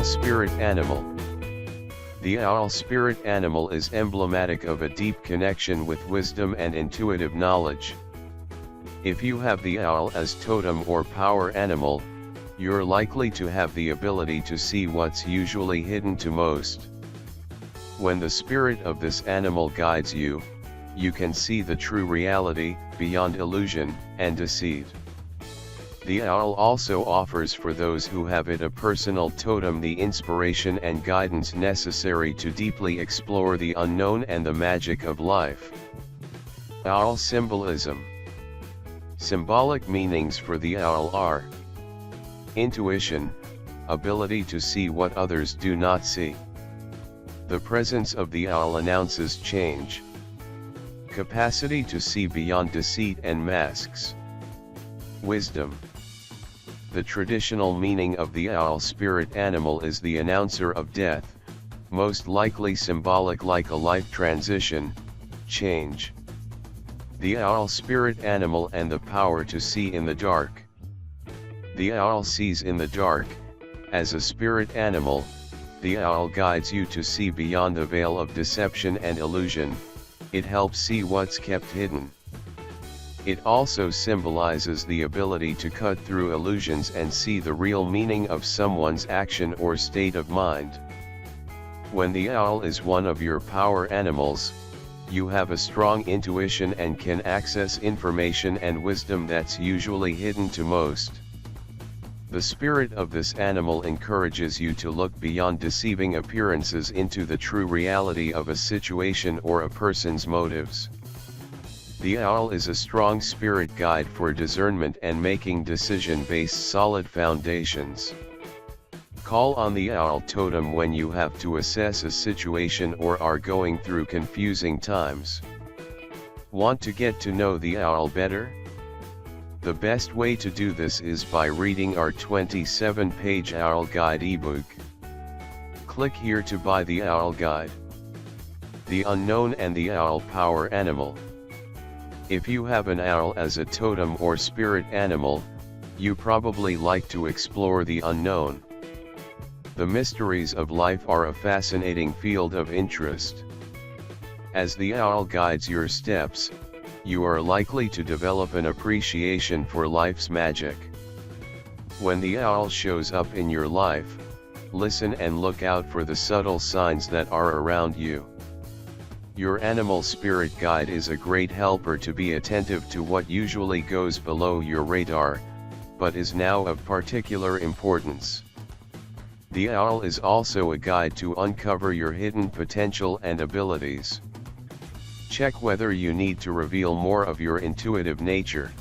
spirit animal. The owl spirit animal is emblematic of a deep connection with wisdom and intuitive knowledge. If you have the owl as totem or power animal, you're likely to have the ability to see what's usually hidden to most. When the spirit of this animal guides you, you can see the true reality, beyond illusion and deceit. The owl also offers for those who have it a personal totem the inspiration and guidance necessary to deeply explore the unknown and the magic of life. Owl symbolism. Symbolic meanings for the owl are: intuition, ability to see what others do not see. The presence of the owl announces change. Capacity to see beyond deceit and masks. Wisdom. The traditional meaning of the owl spirit animal is the announcer of death, most likely symbolic like a life transition, change. The owl spirit animal and the power to see in the dark. The owl sees in the dark. As a spirit animal, the owl guides you to see beyond the veil of deception and illusion. It helps see what's kept hidden. It also symbolizes the ability to cut through illusions and see the real meaning of someone's action or state of mind. When the owl is one of your power animals, you have a strong intuition and can access information and wisdom that's usually hidden to most. The spirit of this animal encourages you to look beyond deceiving appearances into the true reality of a situation or a person's motives. The owl is a strong spirit guide for discernment and making decision-based solid foundations. Call on the owl totem when you have to assess a situation or are going through confusing times. Want to get to know the owl better? The best way to do this is by reading our 27-page Owl Guide ebook. Click here to buy the Owl Guide. The unknown and the owl power animal. If you have an owl as a totem or spirit animal, you probably like to explore the unknown. The mysteries of life are a fascinating field of interest. As the owl guides your steps, you are likely to develop an appreciation for life's magic. When the owl shows up in your life, listen and look out for the subtle signs that are around you. Your animal spirit guide is a great helper to be attentive to what usually goes below your radar, but is now of particular importance. The owl is also a guide to uncover your hidden potential and abilities. Check whether you need to reveal more of your intuitive nature.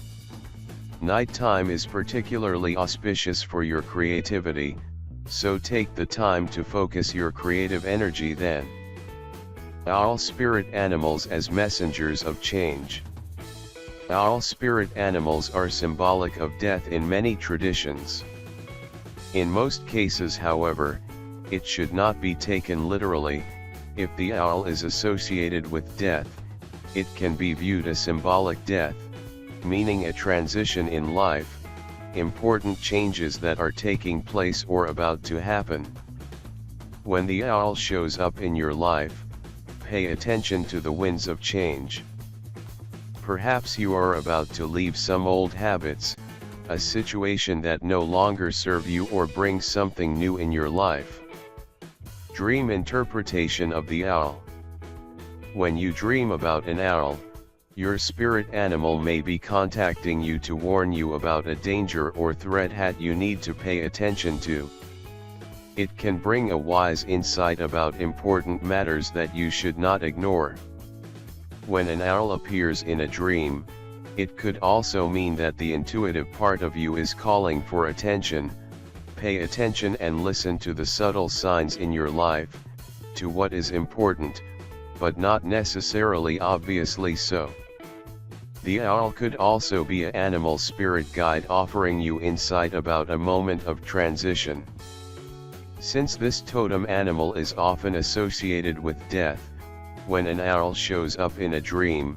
Nighttime is particularly auspicious for your creativity, so take the time to focus your creative energy then. Owl spirit animals as messengers of change. Owl spirit animals are symbolic of death in many traditions. In most cases, however, it should not be taken literally. If the owl is associated with death, it can be viewed as symbolic death, meaning a transition in life, important changes that are taking place or about to happen. When the owl shows up in your life, pay attention to the winds of change. Perhaps you are about to leave some old habits, a situation that no longer serve you, or bring something new in your life. Dream interpretation of the owl. When you dream about an owl, your spirit animal may be contacting you to warn you about a danger or threat that you need to pay attention to. It can bring a wise insight about important matters that you should not ignore. When an owl appears in a dream, it could also mean that the intuitive part of you is calling for attention. Pay attention and listen to the subtle signs in your life, to what is important, but not necessarily obviously so. The owl could also be an animal spirit guide offering you insight about a moment of transition. Since this totem animal is often associated with death, when an owl shows up in a dream,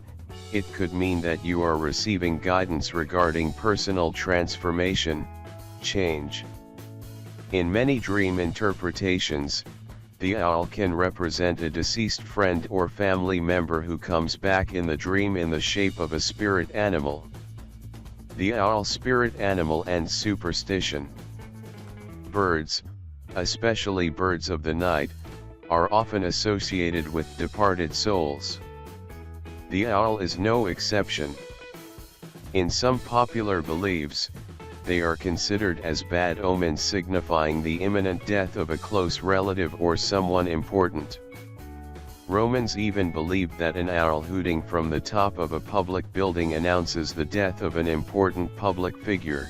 it could mean that you are receiving guidance regarding personal transformation, change. In many dream interpretations, the owl can represent a deceased friend or family member who comes back in the dream in the shape of a spirit animal. The owl spirit animal and superstition. Birds, especially birds of the night, are often associated with departed souls. The owl is no exception. In some popular beliefs, they are considered as bad omens signifying the imminent death of a close relative or someone important. Romans even believed that an owl hooting from the top of a public building announces the death of an important public figure.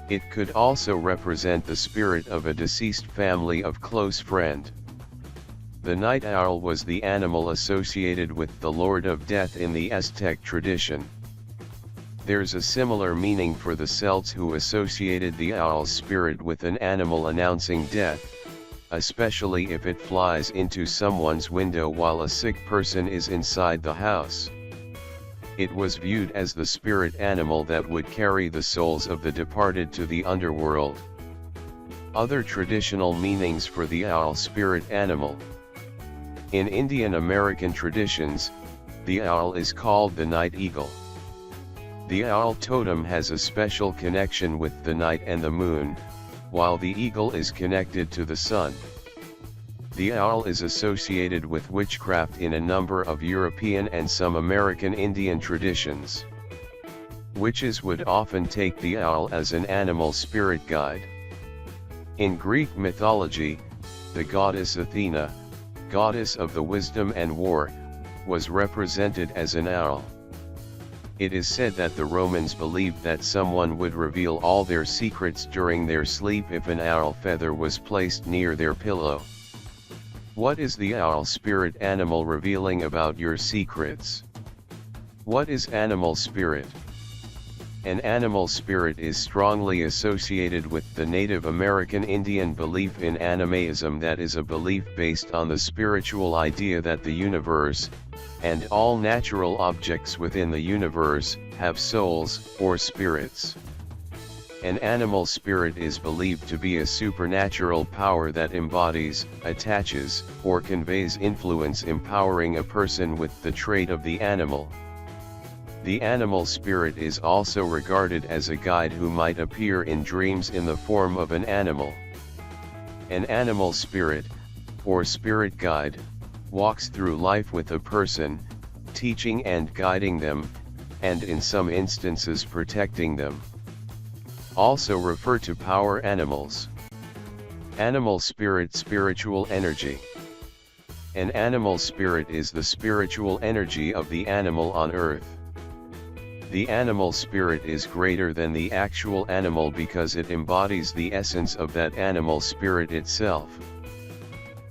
It could also represent the spirit of a deceased family of close friend. The night owl was the animal associated with the Lord of Death in the Aztec tradition. There's a similar meaning for the Celts who associated the owl's spirit with an animal announcing death, especially if it flies into someone's window while a sick person is inside the house. It was viewed as the spirit animal that would carry the souls of the departed to the underworld. Other traditional meanings for the owl spirit animal. In Indian American traditions, the owl is called the night eagle. The owl totem has a special connection with the night and the moon, while the eagle is connected to the sun. The owl is associated with witchcraft in a number of European and some American Indian traditions. Witches would often take the owl as an animal spirit guide. In Greek mythology, the goddess Athena, goddess of the wisdom and war, was represented as an owl. It is said that the Romans believed that someone would reveal all their secrets during their sleep if an owl feather was placed near their pillow. What is the owl spirit animal revealing about your secrets? What is animal spirit? An animal spirit is strongly associated with the Native American Indian belief in animism, that is a belief based on the spiritual idea that the universe, and all natural objects within the universe, have souls, or spirits. An animal spirit is believed to be a supernatural power that embodies, attaches, or conveys influence, empowering a person with the trait of the animal. The animal spirit is also regarded as a guide who might appear in dreams in the form of an animal. An animal spirit, or spirit guide, walks through life with a person, teaching and guiding them, and in some instances protecting them. Also refer to power animals. Animal spirit, spiritual energy. An animal spirit is the spiritual energy of the animal on earth. The animal spirit is greater than the actual animal because it embodies the essence of that animal spirit itself.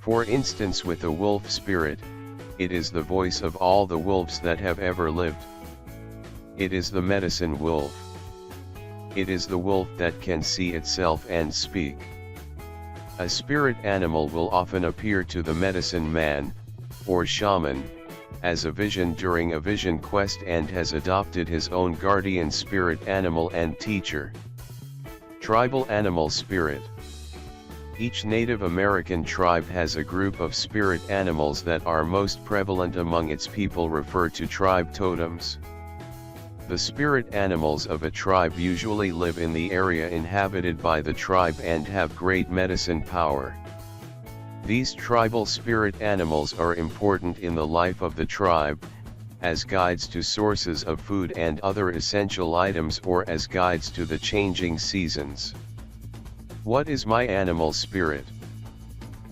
For instance, with a wolf spirit, it is the voice of all the wolves that have ever lived. It is the medicine wolf. It is the wolf that can see itself and speak. A spirit animal will often appear to the medicine man, or shaman, as a vision during a vision quest and has adopted his own guardian spirit animal and teacher. Tribal animal spirit. Each Native American tribe has a group of spirit animals that are most prevalent among its people, referred to tribe totems. The spirit animals of a tribe usually live in the area inhabited by the tribe and have great medicine power. These tribal spirit animals are important in the life of the tribe, as guides to sources of food and other essential items, or as guides to the changing seasons. What is my animal spirit?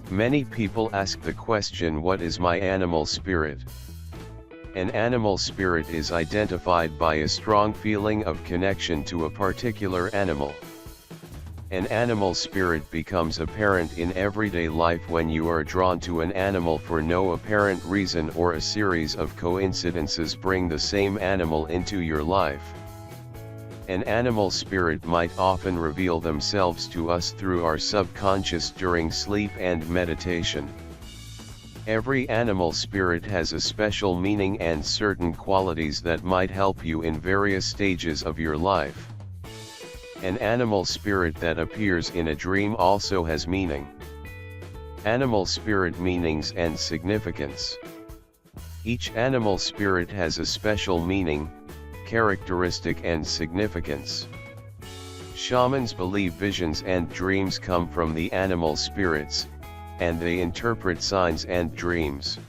Many people ask the question, what is my animal spirit? An animal spirit is identified by a strong feeling of connection to a particular animal. An animal spirit becomes apparent in everyday life when you are drawn to an animal for no apparent reason, or a series of coincidences bring the same animal into your life. An animal spirit might often reveal themselves to us through our subconscious during sleep and meditation. Every animal spirit has a special meaning and certain qualities that might help you in various stages of your life. An animal spirit that appears in a dream also has meaning. Animal spirit meanings and significance. Each animal spirit has a special meaning, characteristic and significance. Shamans believe visions and dreams come from the animal spirits, and they interpret signs and dreams.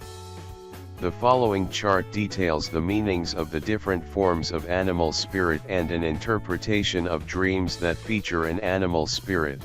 The following chart details the meanings of the different forms of animal spirit and an interpretation of dreams that feature an animal spirit.